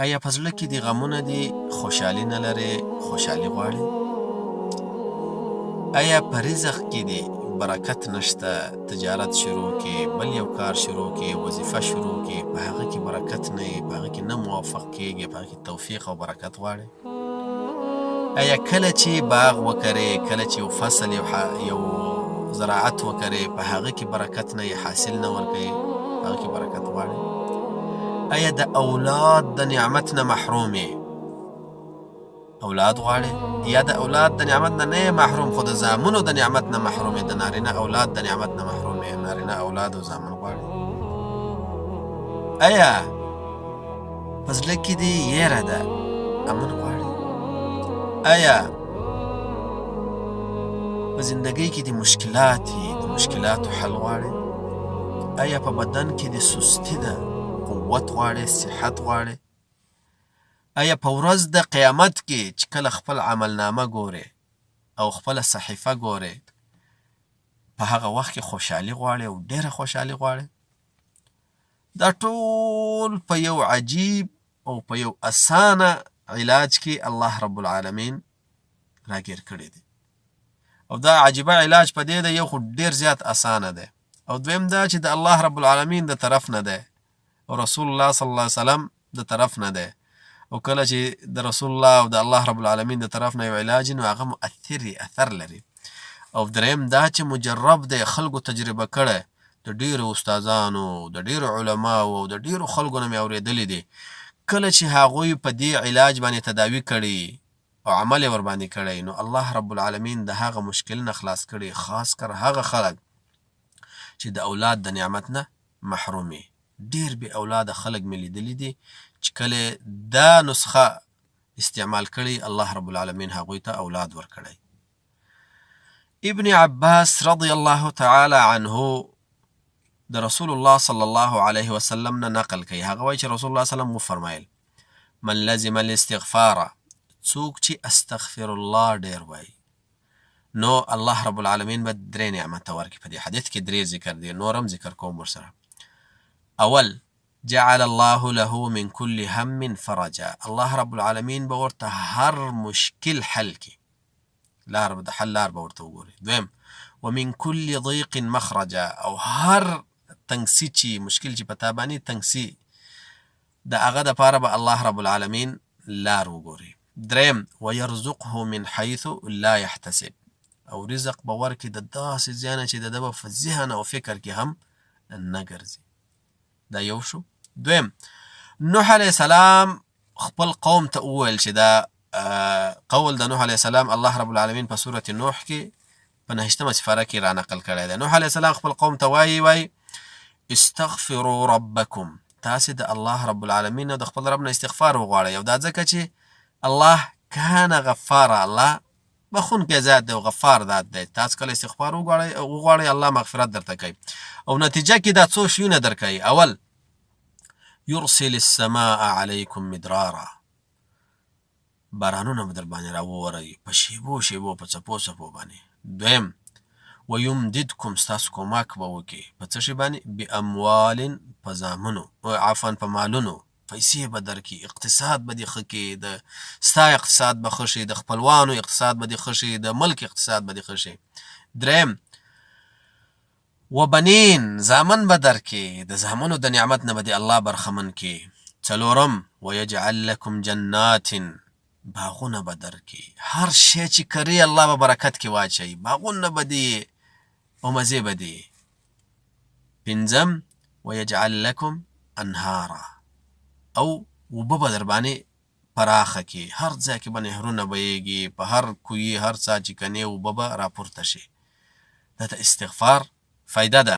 آیا په زړه کې دې غمونه دي خوشحالي نه لرې خوشحالي غواړې؟ آیا په رزق کې دې برکت نشته تجارت شروع کې بل یو کار شروع کې وظیفه شروع کې په هغه کې برکت نه یې په هغه کې نه موافق کېږي په هغه کې توفیق او برکت غواړې؟ آیا کله چې باغ وکرې کله چې یو فصل یو زراعت وکرې په هغه کې برکت نه یې حاصل نه ورکوي په هغه کې برکت غواړې؟ آیا د اولاد د نعمت نه محروم یې اولاد غواړې یا د اولاد د نعمت نه نه محروم خو د زامنو د نعمت نه محروم د نارینه اولاد د نعمت نه محروم نارینه اولاد او زامن غواړې؟ آیا په زړه کې دې یېره ده امن غواړې؟ آیا په زندګۍ کې دې مشکلات دي د مشکلاتو حل غواړې؟ آیا په بدن کې دې سستي ده قوت غواړې صحت غواړې؟ آیا په ورځ د قیامت کې چې کله خپل عملنامه ګورې او خپله صحیفه ګورې په هغه وخت کې خوشحالي غواړې او ډېره خوشحالي غواړې؟ دا ټول په یو عجیب او په یو اسانه علاج کې الله رب العالمین راګیر کړی دی او دا عجیبه علاج په دې ده یو خو ډېر زیات اسانه دی او دویم دا چې د الله رب العالمین د طرف نه دی او رسول الله صلی الله علیه وسلم د طرف نه دی او کله چې د رسول الله او د الله رب العالمین د طرف نه یو علاج نو هغه اثر لري او دریم دا چې مجرب دی خلکو تجربه کړی د ډېرو استادانو د ډېرو علماو او د ډېرو خلکو نه مې اورېدلي دي کله چې هغوی په دې علاج باندې تداوي کړي او عمل یې ورباندې کړی نو الله رب العالمین د هغه مشکل نه خلاص کړي خاص کر هغه خلک چې د اولاد د نعمت نه محروم وي ډېر بې اولاده خلک مې لیدلي دي چې کله دا نسخه استعمال کړي الله رب العالمین هغوی ته اولاد ورکړی. ابن عباس رضی الله تعالی عنه د رسول الله صلی الله علیه وسلم نه نقل کوي هغه وایي چې رسول الله صلی الله علیه وسلم وفرمایل من لزم الاستغفار څوک چې استغفر الله ډېر وایي نو الله رب العالمین به درې نعمته ورکړي په دې حدیث کې درې ذکر دي نور هم ذکر کوم ورسره. اول جعل الله له من كل هم فرجا الله رب العالمین به ورته هر مشکل حل کړي لار به د حل لار به ورته وګوري. دویم ومن كل ضيق مخرجا او هر تنګسي چې مشکل چې په تا باندې تنګسي د هغه دپاره به الله رب العالمین لار وګوري. دریم ويرزقه من حيث لا يحتسب او رزق به ورکړي د داسې ځای نه چې د ده به په ذهن او فکر کې هم نه ګرځي. دا یو شو. دویم نوح علیه السلام خپل قوم ته وویل چې دا قول د نوح علیه السلام الله رب العالمین په سورة نوح کې په 9مه سپاره کې را نقل کړی دی. نوح علیه السلام خپل قوم ته وایي استغفروا ربکم تاسې د الله رب العالمین او د خپل رب نه استغفار وغواړئ او دا ځکه چې الله کان غفاره الله بخونکی ذات دی او غفار ذات دی تاسو کله استغفار وغواړئ الله مغفرت درته کوي او نتیجه کې دا څو شیونه درکوي. اول یرسل السماء علیکم مدرارا بارانونه به در باندې راوورئ په شیبو شیبو په څپو څپو باندې. دویم ویمددکم ستاسو کومک به وکړي په څه شي باندې باموال په زامنو عفوا په مالونو پیسې به درکړي اقتصاد به دې ښه کړي د ستا اقتصاد به ښه شي د خپلوانو اقتصاد به دې ښه شي د ملک اقتصاد به دې ښه شي. دریم وبنین زامن به درکړي د زامنو د نعمت نه به دې الله برخمن کړي. څلورم ویجعل لکم جنات باغونه به درکړي هر شی چې کري الله به برکت کې واچوي باغونه به دي او مزې به دي. پنځم ویجعل لکم انهارا او اوبه به در باندې پراخه کړي هر ځای کې به نهرونه بهیږي په هر کوی هر څه چې کنې اوبه به راپورته شي. دا د استغفار فایده ده.